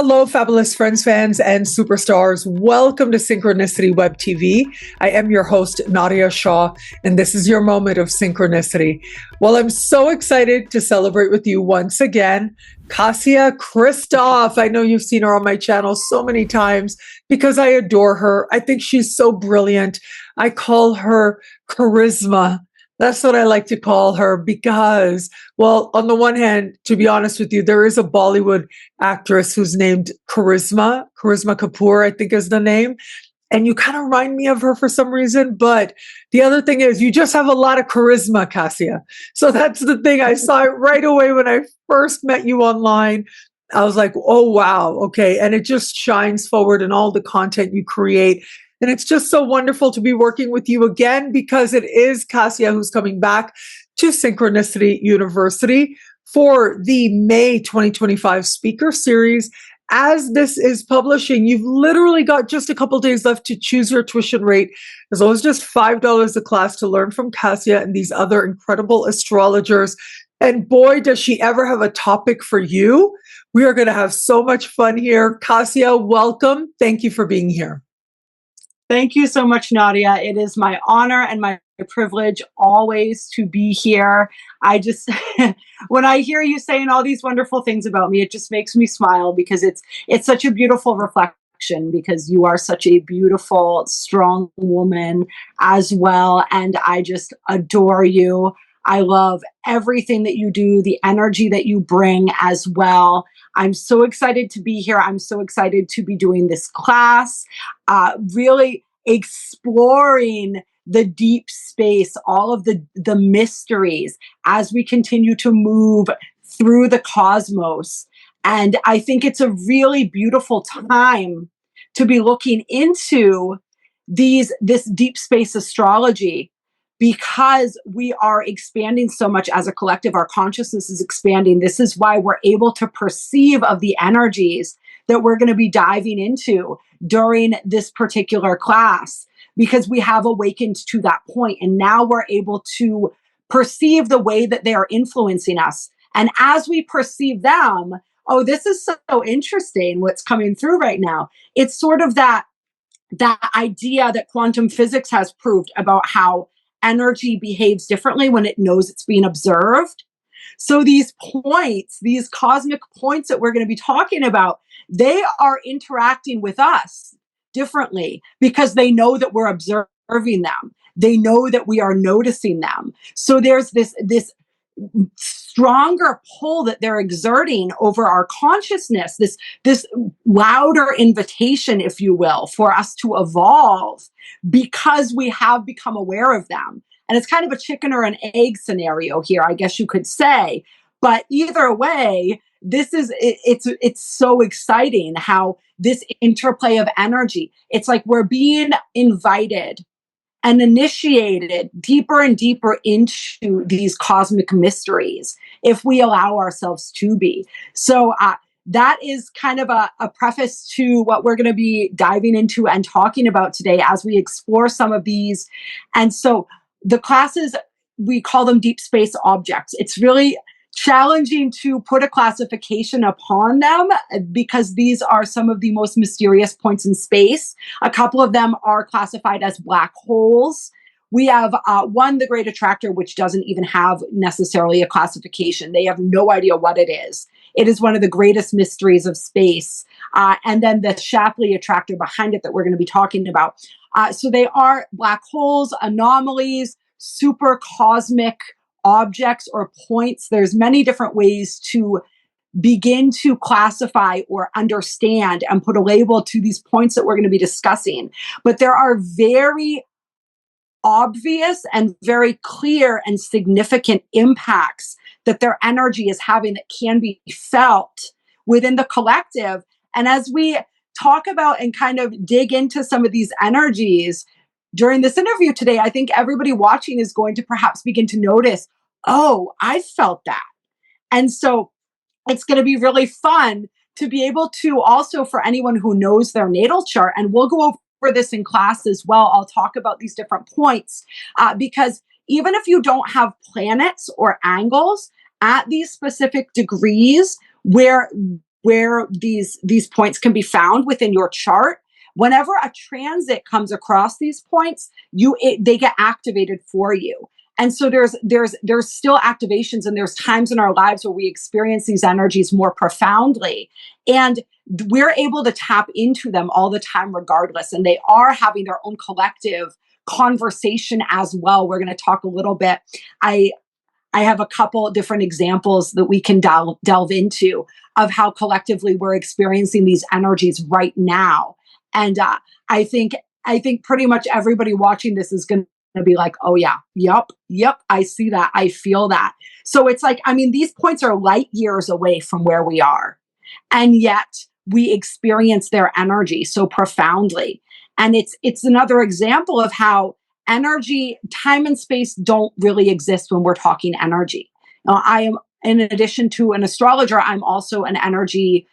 Hello, fabulous friends, fans, and superstars. Welcome to Synchronicity Web TV. I am your host, Nadiya Shah, and this is your moment of synchronicity. Well, I'm so excited to celebrate with you once again, Kassia Kristoff. I know you've seen her on my channel so many times because I adore her. I think she's so brilliant. I call her charisma. That's what I like to call her because, well, on the one hand, to be honest with you, there is a Bollywood actress who's named Charisma Kapoor, I think is the name. And you kind of remind me of her for some reason. But the other thing is you just have a lot of charisma, Kassia. So that's the thing. I saw it right away when I first met you online. I was like, oh, wow. Okay. And it just shines forward in all the content you create. And it's just so wonderful to be working with you again because it is Kassia who's coming back to Synchronicity University for the May 2025 speaker series. As this is publishing, you've literally got just a couple days left to choose your tuition rate, as well as just $5 a class to learn from Kassia and these other incredible astrologers. And boy, does she ever have a topic for you. We are going to have so much fun here. Kassia, welcome. Thank you for being here. Thank you so much, Nadiya. It is my honor and my privilege always to be here. I just, when I hear you saying all these wonderful things about me, it just makes me smile because it's such a beautiful reflection because you are such a beautiful, strong woman as well. And I just adore you. I love everything that you do, the energy that you bring as well. I'm so excited to be here. I'm so excited to be doing this class, really exploring the deep space, all of the mysteries as we continue to move through the cosmos. And I think it's a really beautiful time to be looking into this deep space astrology, because we are expanding so much as a collective. Our consciousness is expanding. This is why we're able to perceive of the energies that we're going to be diving into during this particular class, because we have awakened to that point. And now we're able to perceive the way that they are influencing us. And as we perceive them, oh, this is so interesting what's coming through right now. It's sort of that idea that quantum physics has proved about how energy behaves differently when it knows it's being observed. So these points, these cosmic points that we're going to be talking about, they are interacting with us differently because they know that we're observing them. They know that we are noticing them. So there's this stronger pull that they're exerting over our consciousness, this louder invitation, if you will, for us to evolve because we have become aware of them. And it's kind of a chicken or an egg scenario here, I guess you could say. But either way, it's so exciting how this interplay of energy, it's like we're being invited and initiated deeper and deeper into these cosmic mysteries if we allow ourselves to be. So that is kind of a preface to what we're going to be diving into and talking about today as we explore some of these. And so the classes, we call them deep space objects. It's really challenging to put a classification upon them because these are some of the most mysterious points in space. A couple of them are classified as black holes. We have one, the Great Attractor, which doesn't even have necessarily a classification. They have no idea what it is. It is one of the greatest mysteries of space. And then the Shapley attractor behind it that we're going to be talking about. So they are black holes, anomalies, super cosmic objects or points. There's many different ways to begin to classify or understand and put a label to these points that we're going to be discussing. But there are very obvious and very clear and significant impacts that their energy is having that can be felt within the collective. And as we talk about and kind of dig into some of these energies during this interview today, I think everybody watching is going to perhaps begin to notice, oh, I felt that. And so it's going to be really fun to be able to also, for anyone who knows their natal chart, and we'll go over this in class as well, I'll talk about these different points, because even if you don't have planets or angles at these specific degrees where where these points can be found within your chart. Whenever a transit comes across these points, they get activated for you. And so there's still activations, and there's times in our lives where we experience these energies more profoundly, and we're able to tap into them all the time regardless. And they are having their own collective conversation as well. We're going to talk a little bit. I have a couple different examples that we can delve into of how collectively we're experiencing these energies right now. And I think pretty much everybody watching this is going to be like, oh yeah, yep, I see that, I feel that. So it's like, I mean, these points are light years away from where we are, and yet we experience their energy so profoundly. And it's another example of how energy, time and space don't really exist when we're talking energy. Now, I am, in addition to an astrologer, I'm also an energy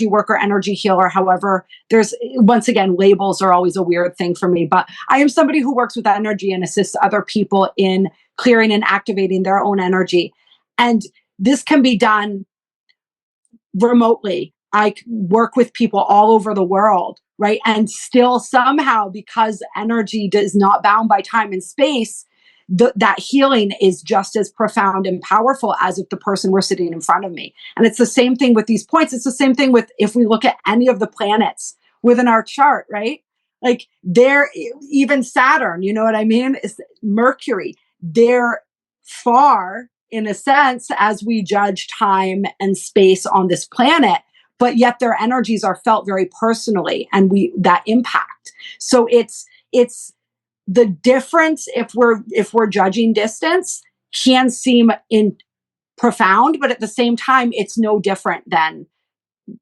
worker, energy healer. However, there's, once again, labels are always a weird thing for me, but I am somebody who works with energy and assists other people in clearing and activating their own energy. And this can be done remotely. I work with people all over the world, right? And still somehow, because energy is not bound by time and space, that healing is just as profound and powerful as if the person were sitting in front of me. And it's the same thing with these points. It's the same thing with, if we look at any of the planets within our chart, right? Like they're, even Saturn, you know what I mean? Is Mercury. They're far, in a sense, as we judge time and space on this planet, but yet their energies are felt very personally, and that impact. So it's the difference, if we're judging distance, can seem profound, but at the same time, it's no different than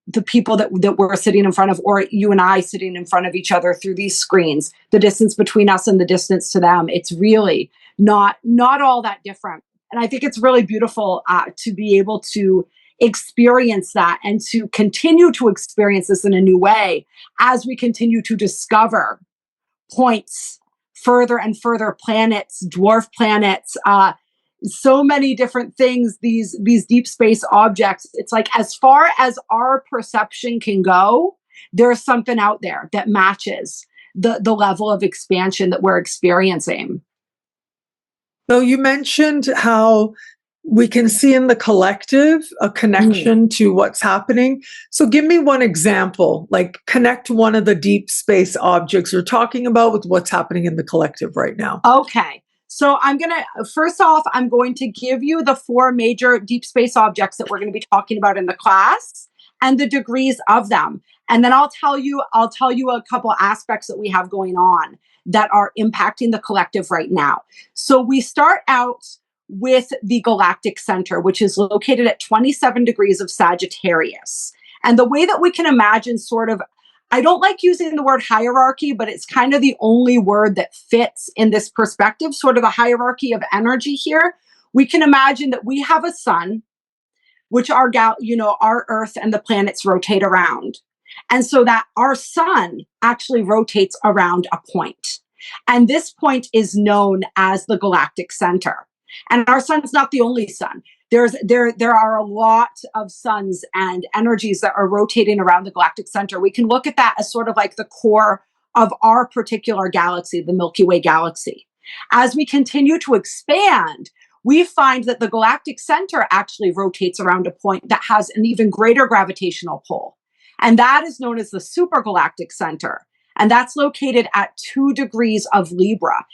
the people that we're sitting in front of, or you and I sitting in front of each other through these screens. The distance between us and the distance to them, it's really not all that different. And I think it's really beautiful to be able to experience that, and to continue to experience this in a new way as we continue to discover points further and further, planets, dwarf planets, so many different things, these deep space objects. It's like, as far as our perception can go, there's something out there that matches the level of expansion that we're experiencing. So you mentioned how we can see in the collective a connection to what's happening. So give me one example, like connect one of the deep space objects you're talking about with what's happening in the collective right now. Okay. So first off, I'm going to give you the 4 major deep space objects that we're going to be talking about in the class, and the degrees of them. And then I'll tell you a couple aspects that we have going on that are impacting the collective right now. So we start out with the galactic center, which is located at 27 degrees of Sagittarius. And the way that we can imagine, sort of, I don't like using the word hierarchy, but it's kind of the only word that fits in this perspective, sort of a hierarchy of energy here. We can imagine that we have a sun, which our Earth and the planets rotate around. And so that our sun actually rotates around a point. And this point is known as the galactic center. And our sun's not the only sun. There are a lot of suns and energies that are rotating around the galactic center. We can look at that as sort of like the core of our particular galaxy, the Milky Way galaxy. As we continue to expand, we find that the galactic center actually rotates around a point that has an even greater gravitational pull. And that is known as the supergalactic center. And that's located at 2 degrees of Libra.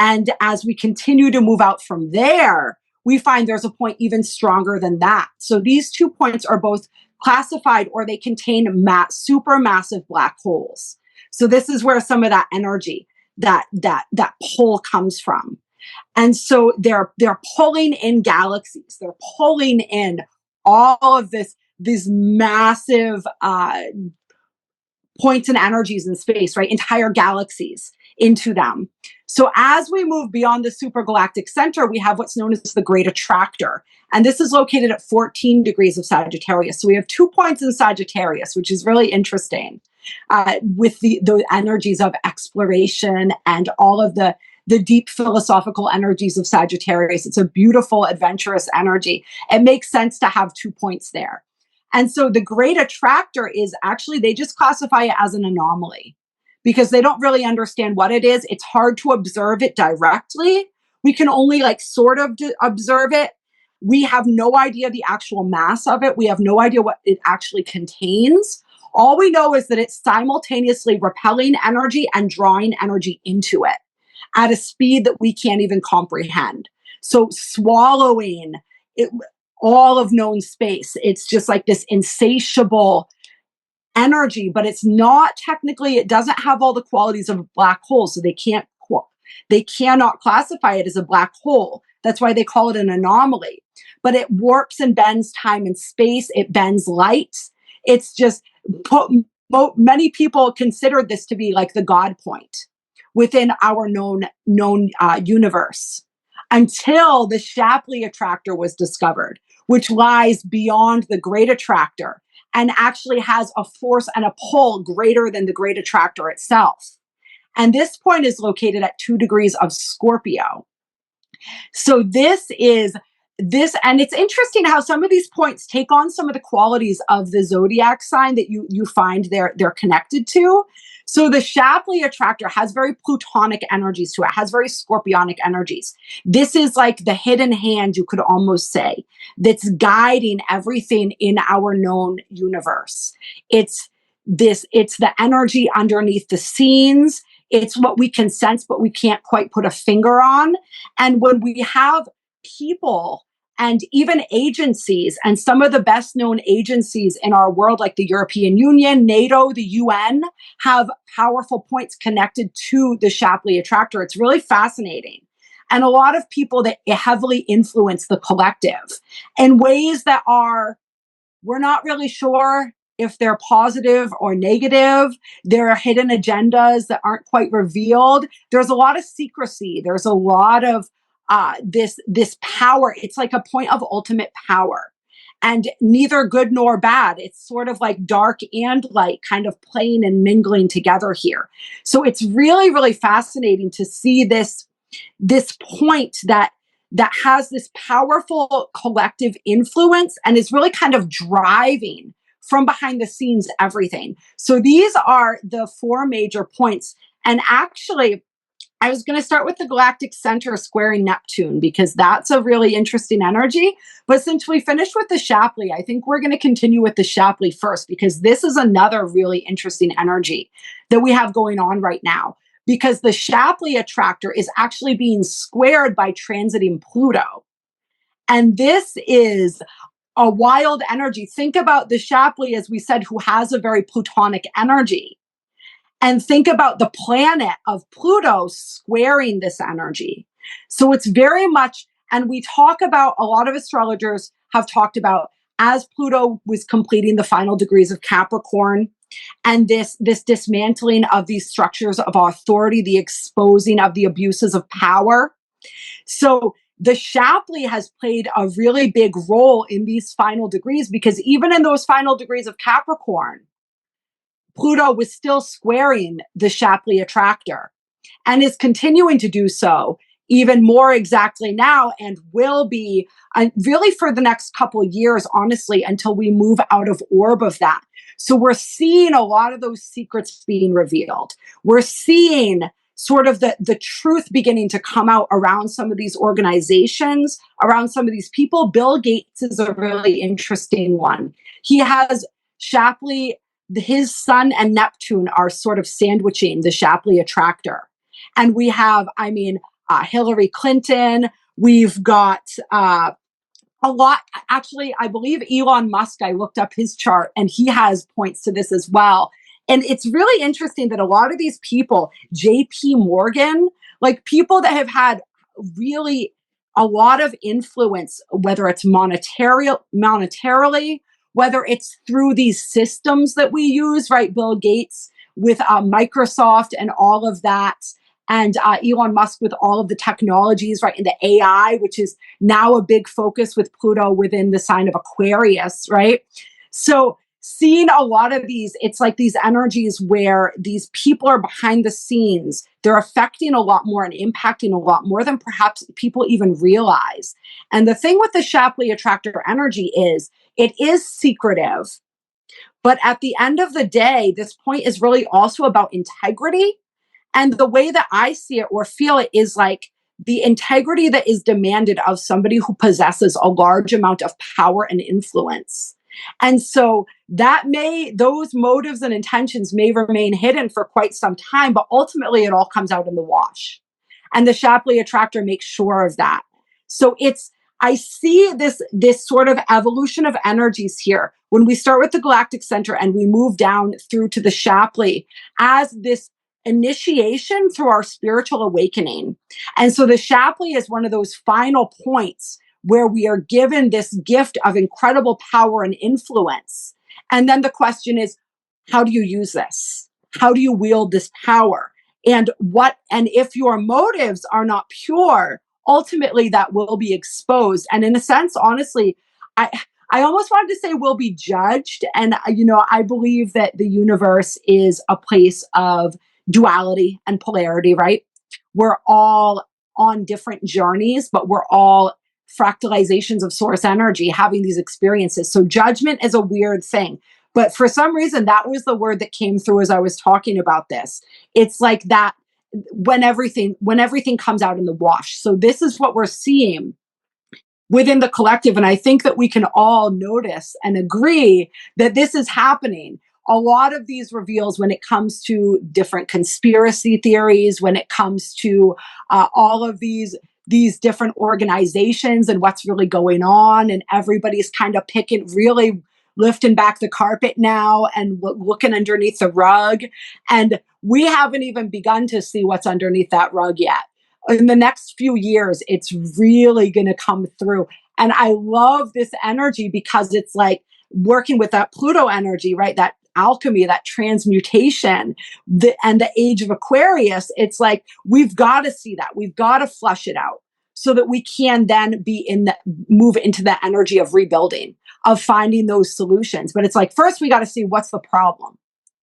And as we continue to move out from there, we find there's a point even stronger than that. So these 2 points are both classified, or they contain supermassive black holes. So this is where some of that energy, that pull comes from. And so they're pulling in galaxies. They're pulling in all of these massive points and energies in space, right? Entire galaxies into them. So as we move beyond the supergalactic center, we have what's known as the great attractor. And this is located at 14 degrees of Sagittarius. So we have 2 points in Sagittarius, which is really interesting, with the energies of exploration and all of the deep philosophical energies of Sagittarius. It's a beautiful, adventurous energy. It makes sense to have 2 points there. And so the great attractor is actually, they just classify it as an anomaly because they don't really understand what it is. It's hard to observe it directly. We can only like sort of observe it. We have no idea the actual mass of it. We have no idea what it actually contains. All we know is that it's simultaneously repelling energy and drawing energy into it at a speed that we can't even comprehend. So swallowing it, all of known space. It's just like this insatiable energy, but it's not technically, it doesn't have all the qualities of a black hole. So they cannot classify it as a black hole. That's why they call it an anomaly. But it warps and bends time and space. It bends light. It's just, many people consider this to be like the God point within our known universe, until the Shapley attractor was discovered, which lies beyond the great attractor and actually has a force and a pull greater than the great attractor itself. And this point is located at 2 degrees of Scorpio. So this, and it's interesting how some of these points take on some of the qualities of the zodiac sign that you find they're connected to. So the Shapley attractor has very Plutonic energies to it, has very Scorpionic energies. This is like the hidden hand, you could almost say, that's guiding everything in our known universe. It's the energy underneath the scenes. It's what we can sense, but we can't quite put a finger on. And when we have people and even agencies, and some of the best known agencies in our world, like the European Union, NATO, the UN, have powerful points connected to the Shapley attractor. It's really fascinating. And a lot of people that heavily influence the collective in ways that we're not really sure if they're positive or negative. There are hidden agendas that aren't quite revealed. There's a lot of secrecy. There's a lot of this power. It's like a point of ultimate power, and neither good nor bad. It's sort of like dark and light kind of playing and mingling together here. So it's really, really fascinating to see this point that has this powerful collective influence and is really kind of driving from behind the scenes everything. So these are the 4 major points. And actually, I was going to start with the galactic center squaring Neptune, because that's a really interesting energy. But since we finished with the Shapley, I think we're going to continue with the Shapley first, because this is another really interesting energy that we have going on right now. Because the Shapley attractor is actually being squared by transiting Pluto. And this is a wild energy. Think about the Shapley, as we said, who has a very Plutonic energy. And think about the planet of Pluto squaring this energy. So it's very much, and we talk about, a lot of astrologers have talked about, as Pluto was completing the final degrees of Capricorn, and this dismantling of these structures of authority, the exposing of the abuses of power. So the Shapley has played a really big role in these final degrees, because even in those final degrees of Capricorn, Pluto was still squaring the Shapley attractor, and is continuing to do so even more exactly now, and will be really for the next couple of years, honestly, until we move out of orb of that. So we're seeing a lot of those secrets being revealed. We're seeing sort of the truth beginning to come out around some of these organizations, around some of these people. Bill Gates is a really interesting one. He has Shapley, his sun and Neptune are sort of sandwiching the Shapley attractor. And we have, Hillary Clinton, we've got a lot. Actually, I believe Elon Musk, I looked up his chart, and he has points to this as well. And it's really interesting that a lot of these people, JP Morgan, like people that have had really a lot of influence, whether it's monetarily, whether it's through these systems that we use, right? Bill Gates with Microsoft and all of that, and Elon Musk with all of the technologies, right? And the AI, which is now a big focus with Pluto within the sign of Aquarius, right? So seeing a lot of these, it's like these energies where these people are behind the scenes. They're affecting a lot more and impacting a lot more than perhaps people even realize. And the thing with the Shapley attractor energy is It is secretive. But at the end of the day, this point is really also about integrity. And the way that I see it or feel it is like the integrity that is demanded of somebody who possesses a large amount of power and influence. And so those motives and intentions may remain hidden for quite some time, but ultimately it all comes out in the wash. And the Shapley attractor makes sure of that. So I see this sort of evolution of energies here. When we start with the galactic center and we move down through to the Shapley as this initiation through our spiritual awakening. And so the Shapley is one of those final points where we are given this gift of incredible power and influence. And then the question is, how do you use this? How do you wield this power? And if your motives are not pure, ultimately that will be exposed. And in a sense, honestly, I almost wanted to say will be judged. And, I believe that the universe is a place of duality and polarity, right? We're all on different journeys, but we're all fractalizations of source energy having these experiences. So judgment is a weird thing. But for some reason, that was the word that came through as I was talking about this. It's like that when everything comes out in the wash. So this is what we're seeing within the collective. And I think that we can all notice and agree that this is happening. A lot of these reveals when it comes to different conspiracy theories, when it comes to all of these different organizations and what's really going on, and everybody's kind of really lifting back the carpet now and looking underneath the rug. And we haven't even begun to see what's underneath that rug yet. In the next few years, it's really going to come through. And I love this energy because it's like working with that Pluto energy, right? That alchemy, that transmutation, and the age of Aquarius. It's like, we've got to see that. We've got to flush it out so that we can then move into the energy of rebuilding, of finding those solutions. But it's like, first we got to see what's the problem,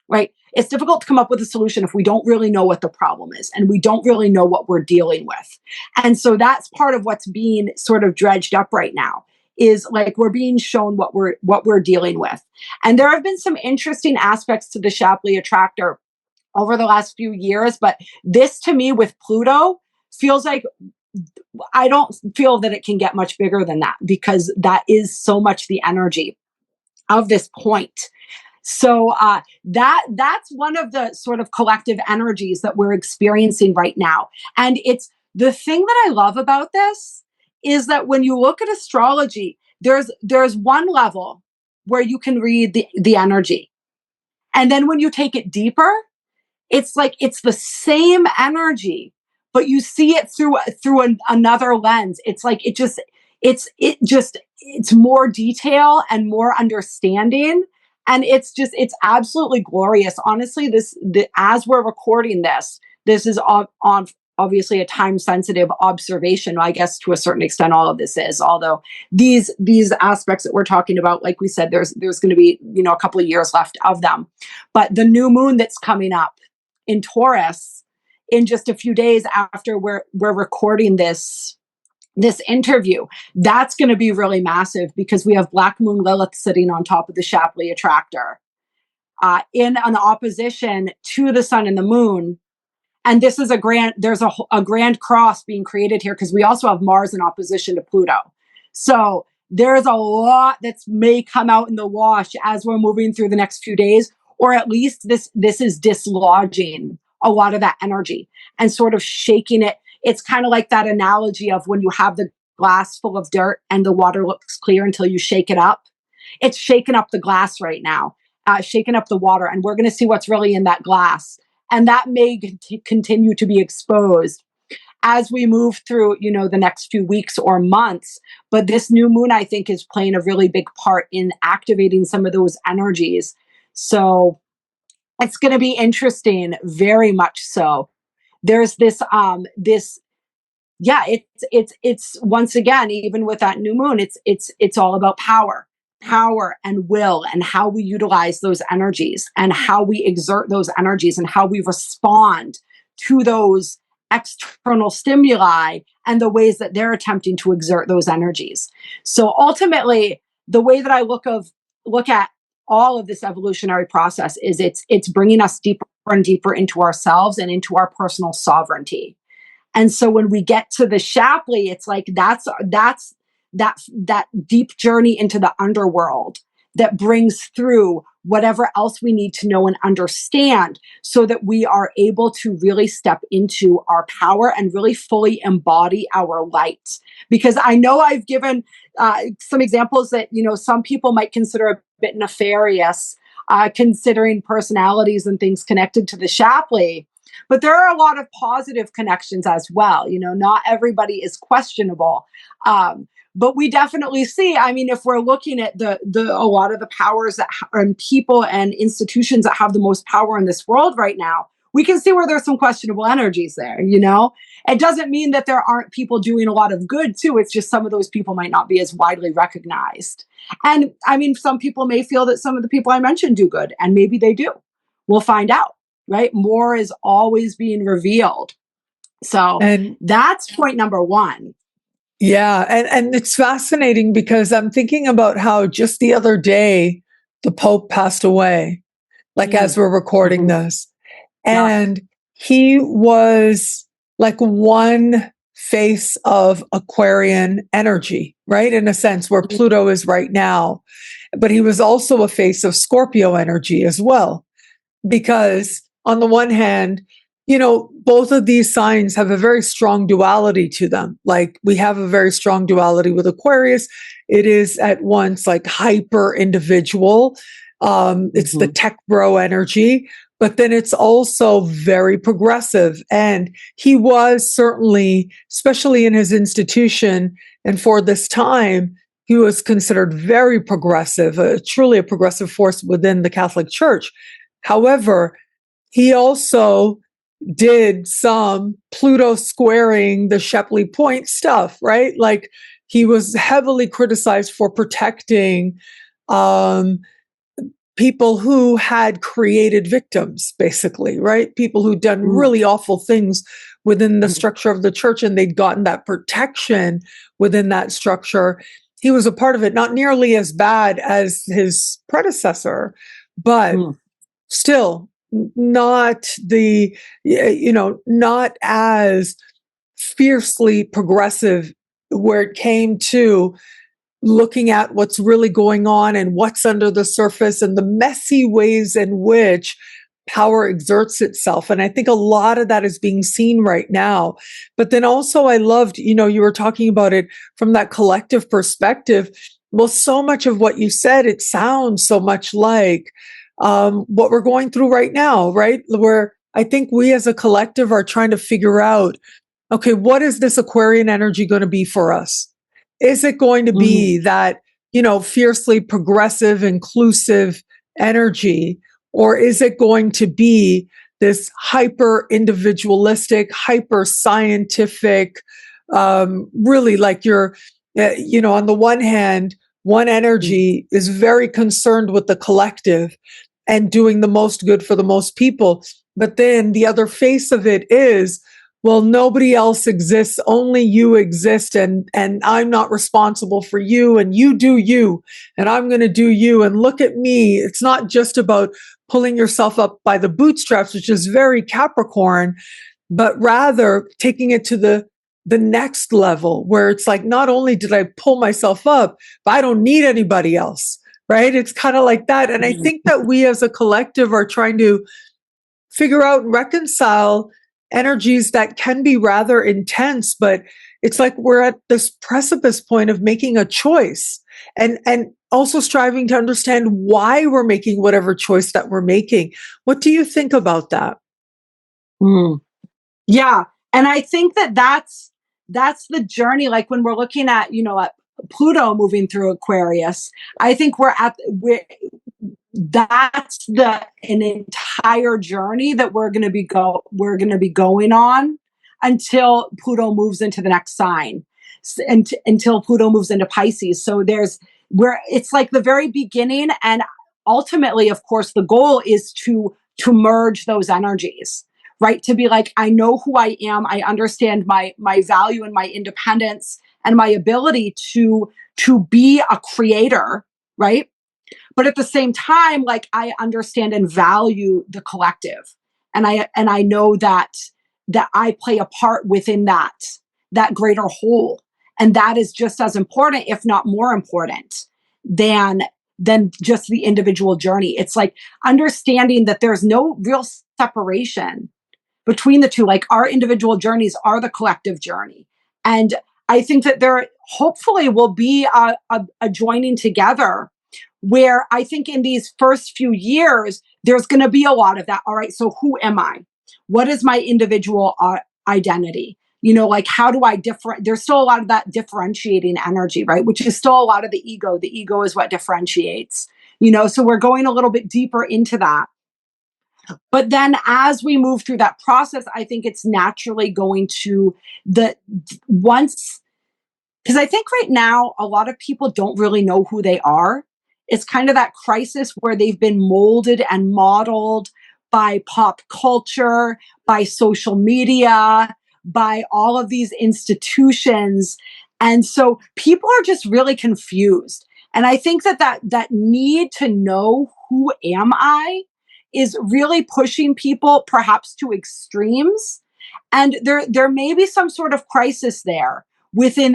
right? It's difficult to come up with a solution if we don't really know what the problem is and we don't really know what we're dealing with. And so that's part of what's being sort of dredged up right now, is like we're being shown what we're dealing with. And there have been some interesting aspects to the Shapley attractor over the last few years, but this to me with Pluto feels like I don't feel that it can get much bigger than that, because that is so much the energy of this point. So that's one of the sort of collective energies that we're experiencing right now. And it's the thing that I love about this is that when you look at astrology, there's one level where you can read the energy. And then when you take it deeper, it's like it's the same energy, but you see it through another lens. It's like it's more detail and more understanding. And it's absolutely glorious. Honestly, as we're recording this is on obviously a time sensitive observation. I guess to a certain extent, all of this is, although these aspects that we're talking about, like we said, there's going to be, a couple of years left of them. But the new moon that's coming up in Taurus in just a few days after we're recording this interview, that's going to be really massive, because we have Black Moon Lilith sitting on top of the Shapley attractor in an opposition to the sun and the moon. And this is there's a grand cross being created here, because we also have Mars in opposition to Pluto. So there's a lot that may come out in the wash as we're moving through the next few days, or at least this is dislodging a lot of that energy and sort of shaking it. It's kind of like that analogy of when you have the glass full of dirt and the water looks clear until you shake it up. It's shaking up the glass right now, shaking up the water, and we're going to see what's really in that glass. And that may continue to be exposed as we move through, the next few weeks or months. But this new moon, I think, is playing a really big part in activating some of those energies. So it's going to be interesting, very much so. There's this it's once again, even with that new moon, it's all about power and will, and how we utilize those energies and how we exert those energies and how we respond to those external stimuli and the ways that they're attempting to exert those energies. So ultimately, the way that I look at all of this evolutionary process is it's bringing us deeper and deeper into ourselves and into our personal sovereignty. And so when we get to the Shapley, it's like that's that deep journey into the underworld that brings through whatever else we need to know and understand, so that we are able to really step into our power and really fully embody our light. Because I know I've given some examples that, some people might consider a bit nefarious, considering personalities and things connected to the Shapley. But there are a lot of positive connections as well. Not everybody is questionable. But we definitely see, if we're looking at a lot of the powers and people and institutions that have the most power in this world right now, we can see where there's some questionable energies there. It doesn't mean that there aren't people doing a lot of good too. It's just some of those people might not be as widely recognized. And some people may feel that some of the people I mentioned do good, and maybe they do. We'll find out, right? More is always being revealed. So that's point number one. Yeah. And it's fascinating because I'm thinking about how just the other day, the Pope passed away, as we're recording this. And he was like one face of Aquarian energy, right? In a sense, where Pluto is right now. But he was also a face of Scorpio energy as well. Because on the one hand, both of these signs have a very strong duality to them. Like we have a very strong duality with Aquarius. It is at once like hyper individual. It's the tech bro energy, but then it's also very progressive. And he was certainly, especially in his institution and for this time, he was considered very progressive, truly a progressive force within the Catholic Church. However, he also did some Pluto squaring the Shapley point stuff, right? Like he was heavily criticized for protecting people who had created victims, basically, right? People who'd done really awful things within the structure of the church, and they'd gotten that protection within that structure. He was a part of it, not nearly as bad as his predecessor, but still not not as fiercely progressive where it came to looking at what's really going on and what's under the surface and the messy ways in which power exerts itself. And I think a lot of that is being seen right now. But then also I loved, you were talking about it from that collective perspective. Well, so much of what you said, it sounds so much like what we're going through right now, right? Where I think we as a collective are trying to figure out, okay, what is this Aquarian energy going to be for us? Is it going to be that, fiercely progressive, inclusive energy? Or is it going to be this hyper individualistic, hyper scientific, really like you're, on the one hand, one energy is very concerned with the collective and doing the most good for the most people. But then the other face of it is, well, nobody else exists, only you exist, and I'm not responsible for you, and you do you, and I'm going to do you, and look at me. It's not just about pulling yourself up by the bootstraps, which is very Capricorn, but rather taking it to the next level where it's like, not only did I pull myself up, but I don't need anybody else, right? It's kind of like that. And I think that we as a collective are trying to figure out and reconcile energies that can be rather intense, but it's like we're at this precipice point of making a choice and also striving to understand why we're making whatever choice that we're making. What do you think about that? Yeah. And I think that's the journey. Like when we're looking at, at Pluto moving through Aquarius, I think that's an entire journey that we're going to be going on until Pluto moves into the next sign, and until Pluto moves into Pisces. So it's like the very beginning, and ultimately, of course, the goal is to merge those energies, right? To be like, I know who I am, I understand my value and my independence and my ability to be a creator, right? But at the same time, like, I understand and value the collective, and I know that I play a part within that greater whole, and that is just as important, if not more important, than just the individual journey. It's like understanding that there's no real separation between the two. Like, our individual journeys are the collective journey, and I think that there hopefully will be a joining together, where I think in these first few years, there's going to be a lot of that. All right, so who am I? What is my individual identity? You know, like, how do I there's still a lot of that differentiating energy, right? Which is still a lot of the ego. The ego is what differentiates, you know, so we're going a little bit deeper into that. But then as we move through that process, I think it's naturally going to once, because I think right now, a lot of people don't really know who they are. It's kind of that crisis where they've been molded and modeled by pop culture, by social media, by all of these institutions. And so people are just really confused. And I think that need to know, who am I, is really pushing people perhaps to extremes. And there may be some sort of crisis there within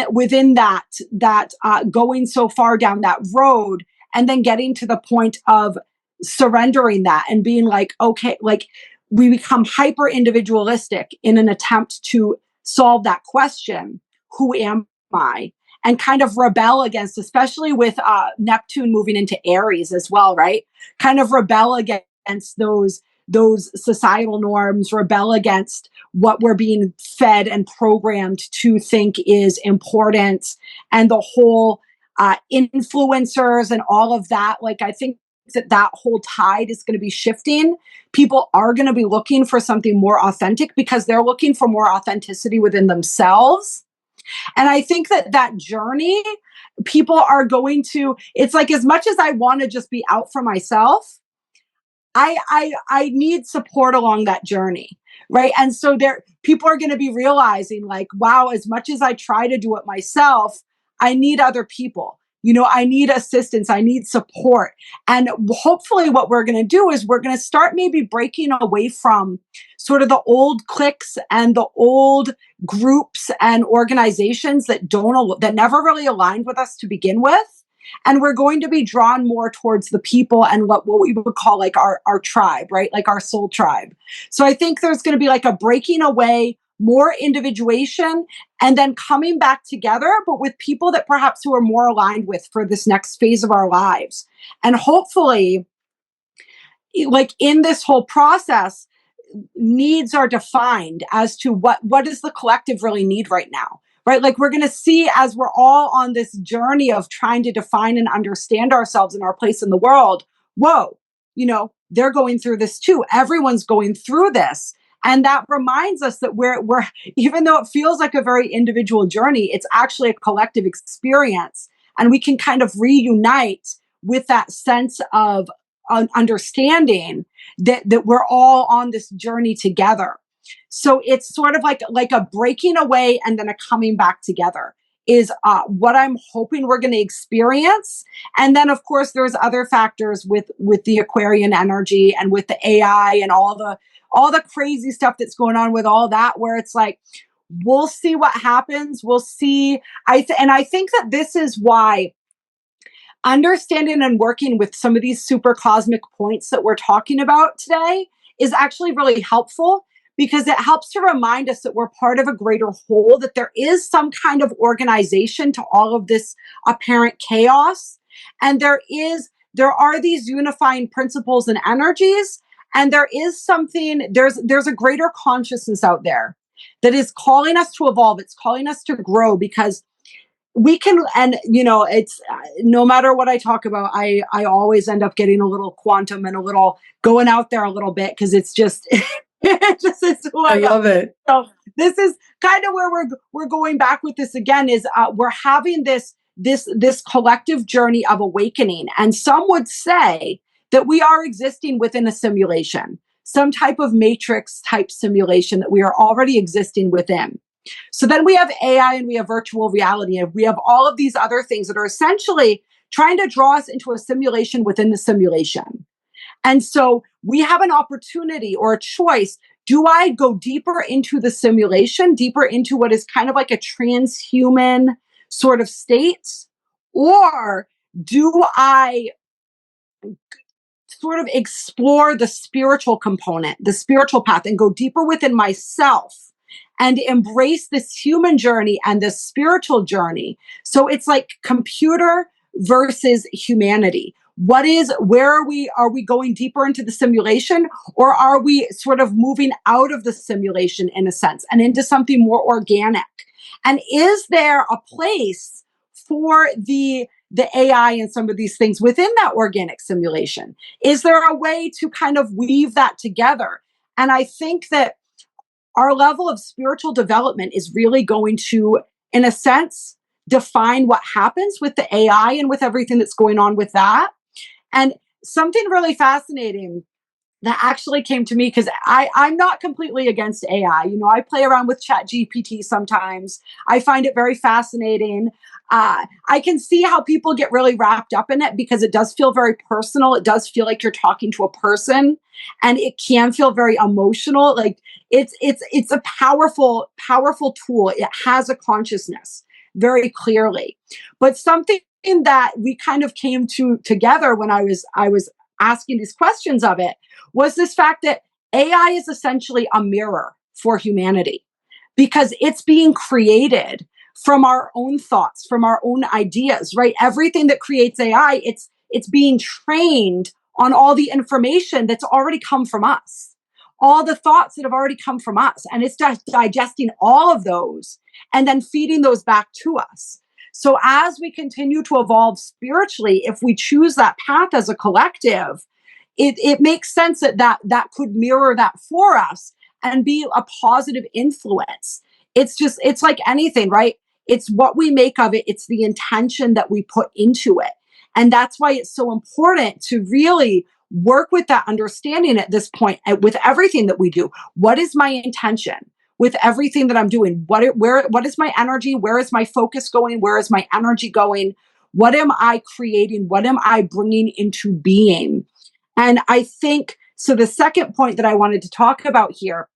that going so far down that road, and then getting to the point of surrendering that and being like, okay, like, we become hyper individualistic in an attempt to solve that question, who am I? And kind of rebel against, especially with Neptune moving into Aries as well, right? Kind of rebel against those societal norms, rebel against what we're being fed and programmed to think is important, and the whole influencers and all of that. Like, I think that whole tide is going to be shifting. People are going to be looking for something more authentic, because they're looking for more authenticity within themselves. And I think that journey, people are going to, it's like, as much as I want to just be out for myself, I need support along that journey, right? And so people are going to be realizing, like, wow, as much as I try to do it myself, I need other people. You know, I need assistance. I need support. And hopefully what we're going to do is we're going to start maybe breaking away from sort of the old cliques and the old groups and organizations that never really aligned with us to begin with. And we're going to be drawn more towards the people and what we would call like our tribe, right? Like our soul tribe. So I think there's going to be like a breaking away, more individuation, and then coming back together, but with people that perhaps who are more aligned with for this next phase of our lives. And hopefully, like, in this whole process, needs are defined as to what does the collective really need right now, right? Like, we're going to see, as we're all on this journey of trying to define and understand ourselves and our place in the world, whoa, you know, they're going through this too. Everyone's going through this. And that reminds us that we're even though it feels like a very individual journey, it's actually a collective experience. And we can kind of reunite with that sense of understanding that we're all on this journey together. So it's sort of like a breaking away and then a coming back together is what I'm hoping we're going to experience. And then, of course, there's other factors with the Aquarian energy and with the AI and all the crazy stuff that's going on with all that, where it's like, we'll see what happens. We'll see. And I think that this is why understanding and working with some of these super cosmic points that we're talking about today is actually really helpful, because it helps to remind us that we're part of a greater whole, that there is some kind of organization to all of this apparent chaos. And there are these unifying principles and energies. And there's a greater consciousness out there that is calling us to evolve. It's calling us to grow, because we can, and you know, it's no matter what I talk about, I always end up getting a little quantum and a little going out there a little bit, because it's just it just is who I love it. So this is kind of where we're going back with this again, is we're having this collective journey of awakening. And some would say that we are existing within a simulation, some type of matrix type simulation that we are already existing within. So then we have AI and we have virtual reality, and we have all of these other things that are essentially trying to draw us into a simulation within the simulation. And so we have an opportunity or a choice. Do I go deeper into the simulation, deeper into what is kind of like a transhuman sort of state? Or do I sort of explore the spiritual component, the spiritual path, and go deeper within myself and embrace this human journey and this spiritual journey? So it's like computer versus humanity. Where are we going deeper into the simulation, or are we sort of moving out of the simulation in a sense and into something more organic? And is there a place for the AI and some of these things within that organic simulation? Is there a way to kind of weave that together? And I think that our level of spiritual development is really going to, in a sense, define what happens with the AI and with everything that's going on with that. And something really fascinating that actually came to me, because I'm not completely against AI. You know, I play around with ChatGPT sometimes. I find it very fascinating. I can see how people get really wrapped up in it because it does feel very personal. It does feel like you're talking to a person, and it can feel very emotional. Like it's a powerful tool. It has a consciousness very clearly. But something that we kind of came to together when I was asking these questions of it was this fact that AI is essentially a mirror for humanity, because it's being created from our own thoughts, from our own ideas, right? Everything that creates AI, it's being trained on all the information that's already come from us, all the thoughts that have already come from us. And it's just digesting all of those and then feeding those back to us. So as we continue to evolve spiritually, if we choose that path as a collective, it makes sense that could mirror that for us and be a positive influence. It's like anything, right? It's what we make of it. It's the intention that we put into it. And that's why it's so important to really work with that understanding at this point, with everything that we do. What is my intention with everything that I'm doing? What is my energy? Where is my focus going? Where is my energy going? What am I creating? What am I bringing into being? And I think, so the second point that I wanted to talk about here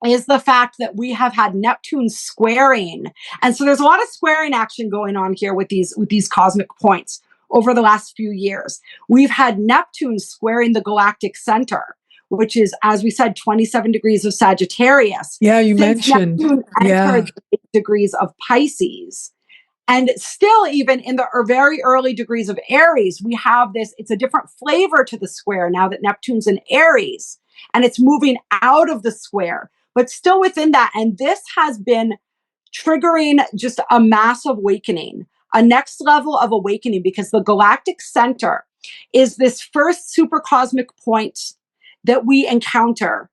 is the fact that we have had Neptune squaring. And so there's a lot of squaring action going on here with these cosmic points over the last few years. We've had Neptune squaring the galactic center, which is, as we said, 27 degrees of Sagittarius. Yeah, you mentioned. Neptune entered 8 degrees of Pisces. And still, even in the very early degrees of Aries, we have this, it's a different flavor to the square now that Neptune's in Aries, and it's moving out of the square, but still within that. And this has been triggering just a massive awakening, a next level of awakening, because the galactic center is this first super cosmic point that we encounter.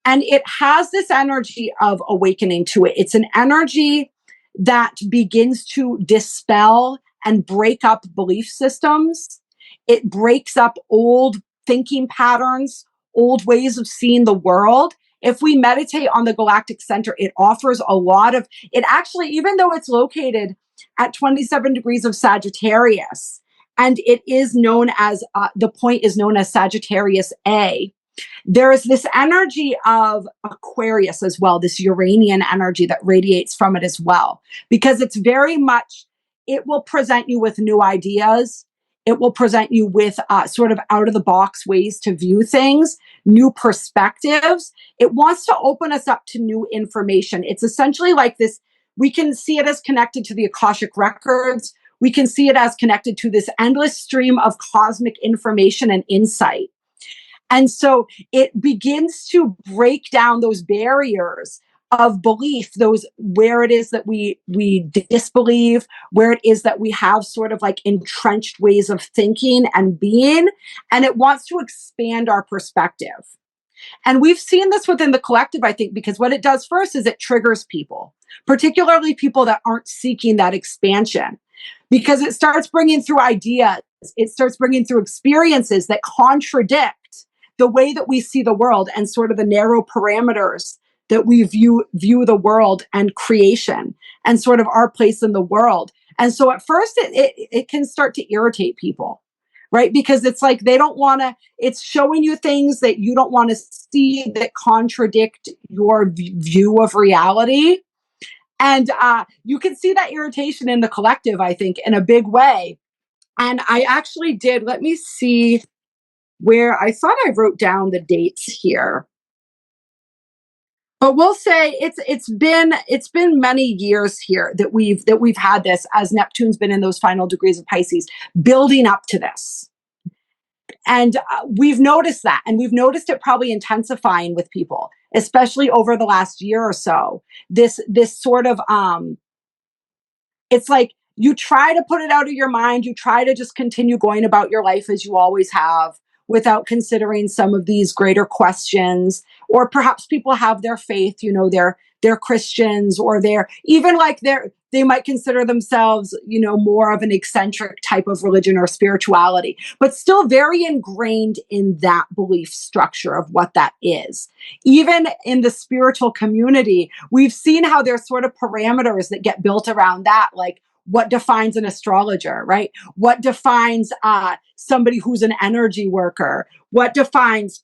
And it has this energy of awakening to it. It's an energy that begins to dispel and break up belief systems. It breaks up old thinking patterns, old ways of seeing the world. If we meditate on the galactic center, it offers a lot of, it actually, even though it's located at 27 degrees of Sagittarius, and it is known as, the point is known as Sagittarius A, there is this energy of Aquarius as well, this Uranian energy that radiates from it as well, because it's very much, it will present you with new ideas. It will present you with sort of out of the box ways to view things, new perspectives. It wants to open us up to new information. It's essentially like this, we can see it as connected to the Akashic records. We can see it as connected to this endless stream of cosmic information and insight. And so it begins to break down those barriers of belief, those where it is that we disbelieve, where it is that we have sort of like entrenched ways of thinking and being, and it wants to expand our perspective. And we've seen this within the collective, I think, because what it does first is it triggers people, particularly people that aren't seeking that expansion, because it starts bringing through ideas, it starts bringing through experiences that contradict the way that we see the world and sort of the narrow parameters that we view the world and creation and sort of our place in the world. And so at first it can start to irritate people, right? Because it's like they don't want to, it's showing you things that you don't want to see that contradict your view of reality. And you can see that irritation in the collective, I think, in a big way. And I actually did, let me see where I thought I wrote down the dates here. But we'll say it's been many years here that we've had this, as Neptune's been in those final degrees of Pisces, building up to this. And we've noticed that, and we've noticed it probably intensifying with people, especially over the last year or so. This sort of it's like you try to put it out of your mind, you try to just continue going about your life as you always have, without considering some of these greater questions. Or perhaps people have their faith, you know, they're Christians, or they're even like they might consider themselves, you know, more of an eccentric type of religion or spirituality, but still very ingrained in that belief structure of what that is. Even in the spiritual community, we've seen how there's sort of parameters that get built around that, like what defines an astrologer, right? What defines somebody who's an energy worker? What defines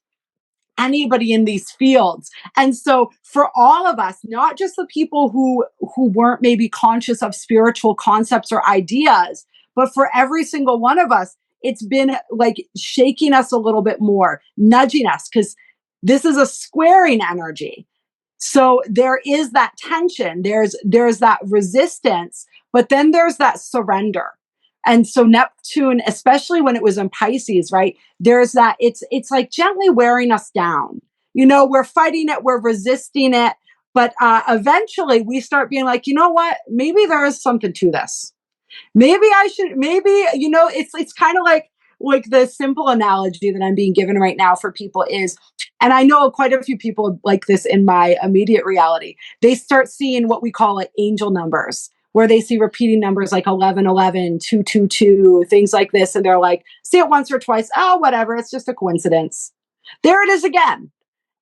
anybody in these fields? And so for all of us, not just the people who weren't maybe conscious of spiritual concepts or ideas, but for every single one of us, it's been like shaking us a little bit more, nudging us, because this is a squaring energy. So there is that tension, there's that resistance, but then there's that surrender. And so Neptune, especially when it was in Pisces, right? There's that, it's like gently wearing us down. You know, we're fighting it, we're resisting it, but eventually we start being like, you know what? Maybe there is something to this. Maybe I should, maybe, you know, it's kind of like the simple analogy that I'm being given right now for people is, and I know quite a few people like this in my immediate reality, they start seeing what we call like angel numbers, where they see repeating numbers like 1111, 222, things like this. And they're like, see it once or twice. Oh, whatever. It's just a coincidence. There it is again.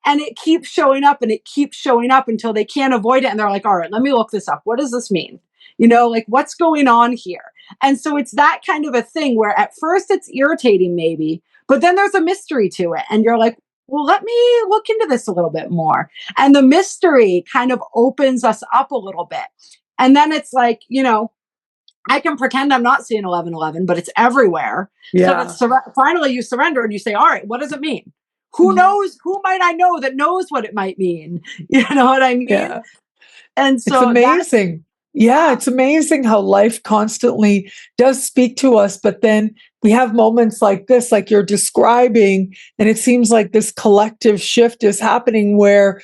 And it keeps showing up and it keeps showing up until they can't avoid it. And they're like, all right, let me look this up. What does this mean? You know, like what's going on here? And so it's that kind of a thing where at first it's irritating maybe, but then there's a mystery to it. And you're like, well, let me look into this a little bit more. And the mystery kind of opens us up a little bit. And then it's like, you know, I can pretend I'm not seeing 1111, but it's everywhere. Yeah. So finally you surrender and you say, all right, what does it mean? Who knows? Who might I know that knows what it might mean? You know what I mean? Yeah. And so it's amazing. Yeah, it's amazing how life constantly does speak to us, but then we have moments like this, like you're describing, and it seems like this collective shift is happening where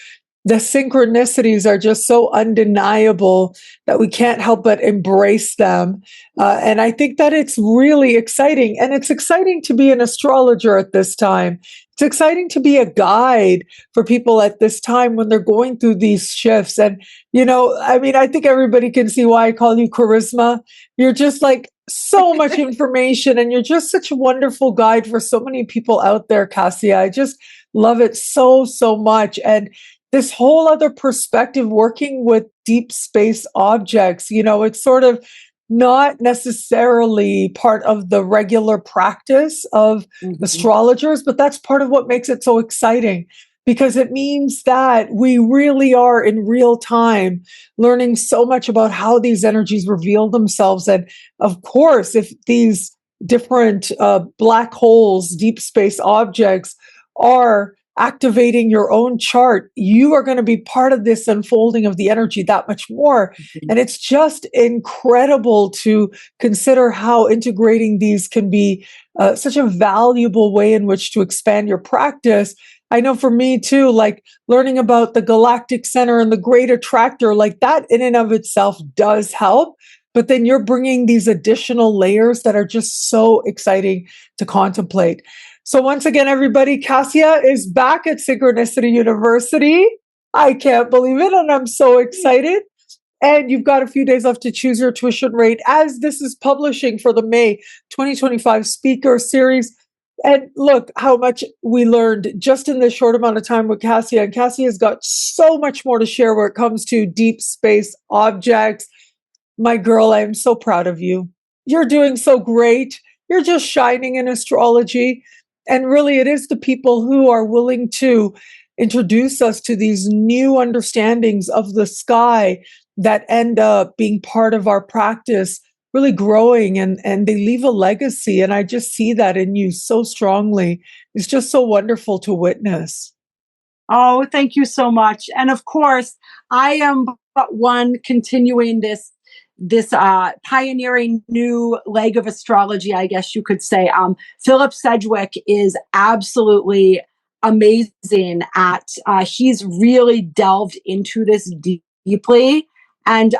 the synchronicities are just so undeniable that we can't help but embrace them. And I think that it's really exciting. And it's exciting to be an astrologer at this time. It's exciting to be a guide for people at this time when they're going through these shifts. And, you know, I mean, I think everybody can see why I call you Charisma. You're just like so much information, and you're just such a wonderful guide for so many people out there, Kassia. I just love it so, so much. And this whole other perspective working with deep space objects, you know, it's sort of not necessarily part of the regular practice of astrologers, but that's part of what makes it so exciting, because it means that we really are in real time learning so much about how these energies reveal themselves. And of course, if these different black holes, deep space objects are activating your own chart, you are going to be part of this unfolding of the energy that much more. And it's just incredible to consider how integrating these can be such a valuable way in which to expand your practice. I know for me too, like learning about the galactic center and the great attractor, like that in and of itself does help. But then you're bringing these additional layers that are just so exciting to contemplate. So once again, everybody, Kassia is back at Synchronicity University. I can't believe it, and I'm so excited. And you've got a few days left to choose your tuition rate as this is publishing for the May 2025 speaker series. And look how much we learned just in this short amount of time with Kassia. And Kassia has got so much more to share where it comes to deep space objects. My girl, I am so proud of you. You're doing so great. You're just shining in astrology. And really, it is the people who are willing to introduce us to these new understandings of the sky that end up being part of our practice, really growing, and they leave a legacy. And I just see that in you so strongly. It's just so wonderful to witness. Oh, thank you so much. And of course, I am but one continuing this pioneering new leg of astrology, I guess you could say. Philip Sedgwick is absolutely amazing at. He's really delved into this deeply, and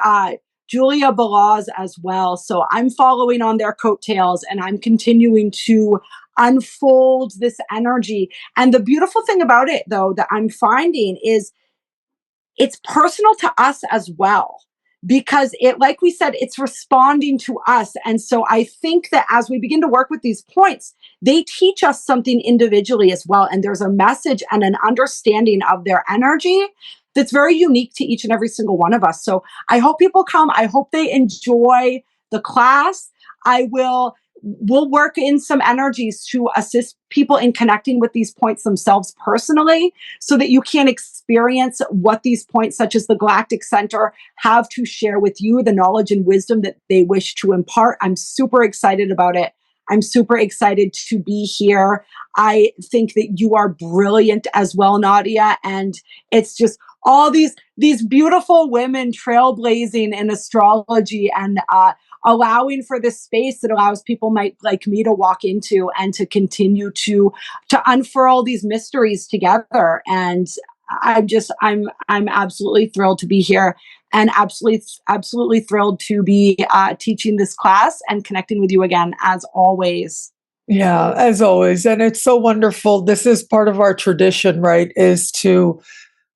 Julia Balaz as well. So I'm following on their coattails, and I'm continuing to unfold this energy. And the beautiful thing about it, though, that I'm finding is it's personal to us as well, because it, like we said, it's responding to us. And so I think that as we begin to work with these points, they teach us something individually as well. And there's a message and an understanding of their energy that's very unique to each and every single one of us. So I hope people come. I hope they enjoy the class. We'll work in some energies to assist people in connecting with these points themselves personally, so that you can experience what these points, such as the galactic center, have to share with you, the knowledge and wisdom that they wish to impart. I'm super excited about it. I'm super excited to be here. I think that you are brilliant as well, Nadiya. And it's just all these beautiful women trailblazing in astrology, and allowing for this space that allows people like me to walk into and to continue to unfurl these mysteries together. And I'm absolutely thrilled to be here, and absolutely thrilled to be teaching this class and connecting with you again, as always. Yeah, as always. And it's so wonderful. This is part of our tradition, right? Is to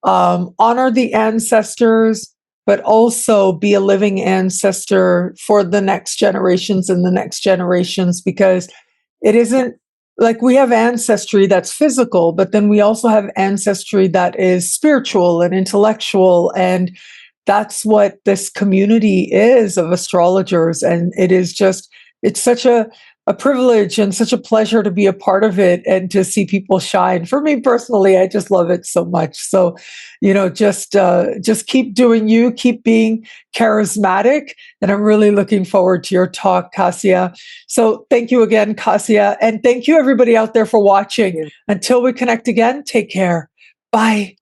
honor the ancestors, but also be a living ancestor for the next generations and the next generations, because it isn't like we have ancestry that's physical, but then we also have ancestry that is spiritual and intellectual. And that's what this community is of astrologers. And it is just, it's such a privilege and such a pleasure to be a part of it and to see people shine. For me personally, I just love it so much. So, just keep doing you, keep being charismatic. And I'm really looking forward to your talk, Kassia. So thank you again, Kassia. And thank you everybody out there for watching. Until we connect again, take care. Bye.